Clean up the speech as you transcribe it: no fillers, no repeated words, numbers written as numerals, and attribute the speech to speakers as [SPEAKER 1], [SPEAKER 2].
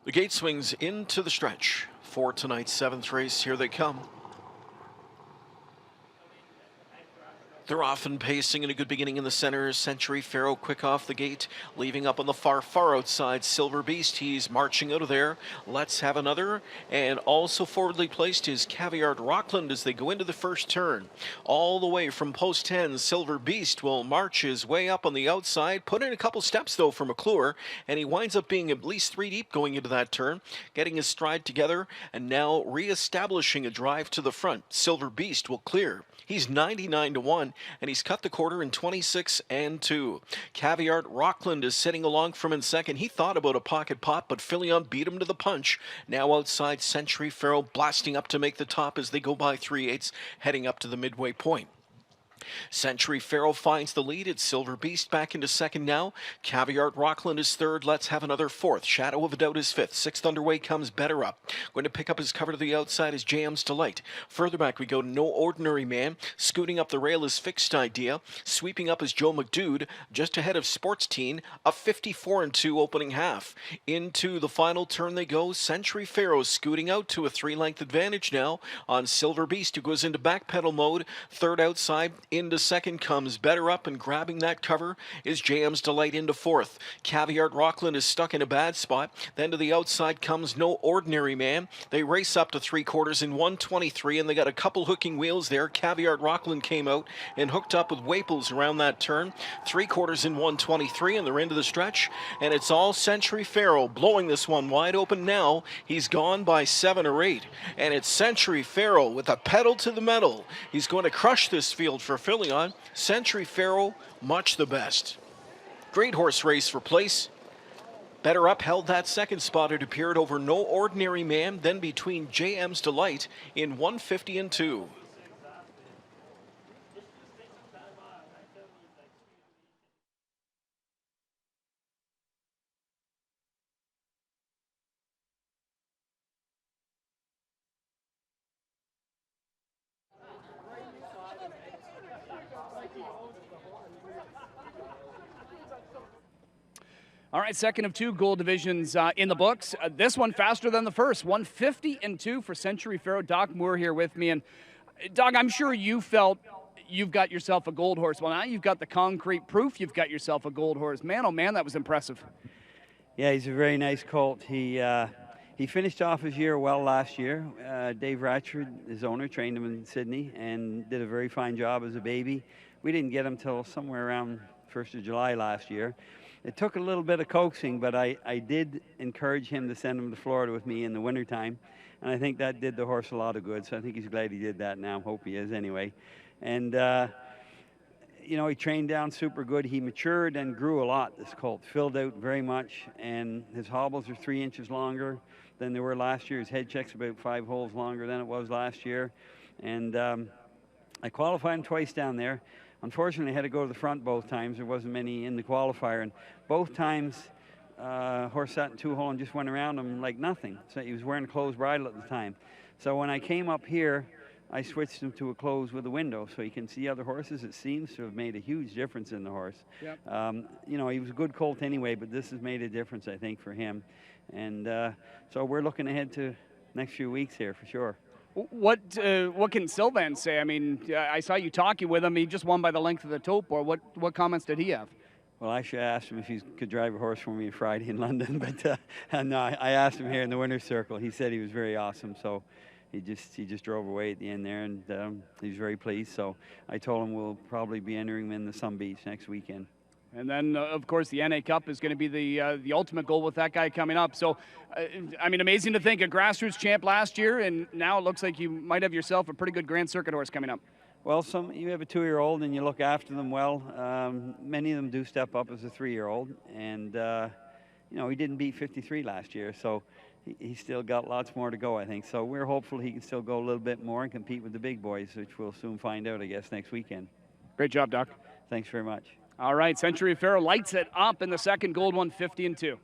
[SPEAKER 1] The gate swings into the stretch for tonight's seventh race. Here they come. They're off and pacing in a good beginning in the center. Century Pharaoh quick off the gate, leaving up on the far outside Silver Beast. He's marching out of there. Let's have another. And also forwardly placed is Caviar Rockland as they go into the first turn. All the way from post 10, Silver Beast will march his way up on the outside. Put in a couple steps though for McClure, and he winds up being at least 3 deep going into that turn, getting his stride together, and now re-establishing a drive to the front. Silver Beast will clear. He's 99-1. And he's cut the quarter in 26-2. Caviar Rockland is sitting along from in second. He thought about a pocket pot, but Filion beat him to the punch. Now outside, Century Pharaoh blasting up to make the top as they go by 3/8, heading up to the midway point. Century Pharaoh finds the lead. It's Silver Beast back into second now. Caviar Rockland is third. Let's have another fourth. Shadow of a Doubt is fifth. Sixth underway comes Better Up. Going to pick up his cover to the outside is JM's Delight. Further back we go to No Ordinary Man. Scooting up the rail is Fixed Idea. Sweeping up is Joe McDude. Just ahead of Sports Teen. A 54-2 opening half. Into the final turn they go. Century Pharaoh scooting out to a 3-length advantage now on Silver Beast, who goes into backpedal mode. Third outside. Into second comes Better Up, and grabbing that cover is JM's Delight into fourth. Caviar Rockland is stuck in a bad spot. Then to the outside comes No Ordinary Man. They race up to 3/4 in 1:23, and they got a couple hooking wheels there. Caviar Rockland came out and hooked up with Waples around that turn. 3/4 in 1:23, and they're into the stretch, and it's all Century Pharaoh blowing this one wide open now. He's gone by 7 or 8, and it's Century Pharaoh with a pedal to the metal. He's going to crush this field for Filion. Century Pharaoh, much the best. Great horse race for place. Better Up held that second spot. It appeared over No Ordinary Man, then between JM's Delight in 150-2.
[SPEAKER 2] All right, second of 2 gold divisions in the books. This one faster than the first. 150-2 for Century Pharaoh. Doc Moore here with me. And Doc, I'm sure you felt you've got yourself a gold horse. Well, now you've got the concrete proof you've got yourself a gold horse. Man, oh man, that was impressive.
[SPEAKER 3] Yeah, he's a very nice colt. He finished off his year well last year. Dave Ratchford, his owner, trained him in Sydney and did a very fine job as a baby. We didn't get him till somewhere around 1st of July last year. It took a little bit of coaxing, but I did encourage him to send him to Florida with me in the wintertime, and I think that did the horse a lot of good, so I think he's glad he did that now. Hope he is anyway. And, you know, he trained down super good. He matured and grew a lot, this colt. Filled out very much, and his hobbles are 3 inches longer than they were last year. His head check's about 5 holes longer than it was last year. And I qualified him twice down there. Unfortunately, I had to go to the front both times. There wasn't many in the qualifier, and both times horse sat in 2-hole and just went around him like nothing. So he was wearing a closed bridle at the time. So when I came up here, I switched him to a closed with a window so he can see other horses. It seems to have made a huge difference in the horse.
[SPEAKER 2] Yep.
[SPEAKER 3] You know, he was a good colt anyway, but this has made a difference, I think, for him. And so we're looking ahead to next few weeks here for sure.
[SPEAKER 2] What can Sylvan say? I mean, I saw you talking with him. He just won by the length of the tote board. What comments did he have?
[SPEAKER 3] Well, I should ask him if he could drive a horse for me Friday in London, but no, I asked him here in the winner's circle. He said he was very awesome, so he just drove away at the end there, and he was very pleased. So I told him we'll probably be entering him in the Sun Beach next weekend.
[SPEAKER 2] And then, of course, the NA Cup is going to be the ultimate goal with that guy coming up. So, I mean, amazing to think, a grassroots champ last year, and now it looks like you might have yourself a pretty good Grand Circuit horse coming up.
[SPEAKER 3] Well, you have a 2-year-old and you look after them well. Many of them do step up as a 3-year-old, and you know, he didn't beat 53 last year, so he's still got lots more to go, I think. So we're hopeful he can still go a little bit more and compete with the big boys, which we'll soon find out, I guess, next weekend.
[SPEAKER 2] Great job, Doc.
[SPEAKER 3] Thanks very much.
[SPEAKER 2] All right, Century Pharaoh lights it up in the second, gold 150-2.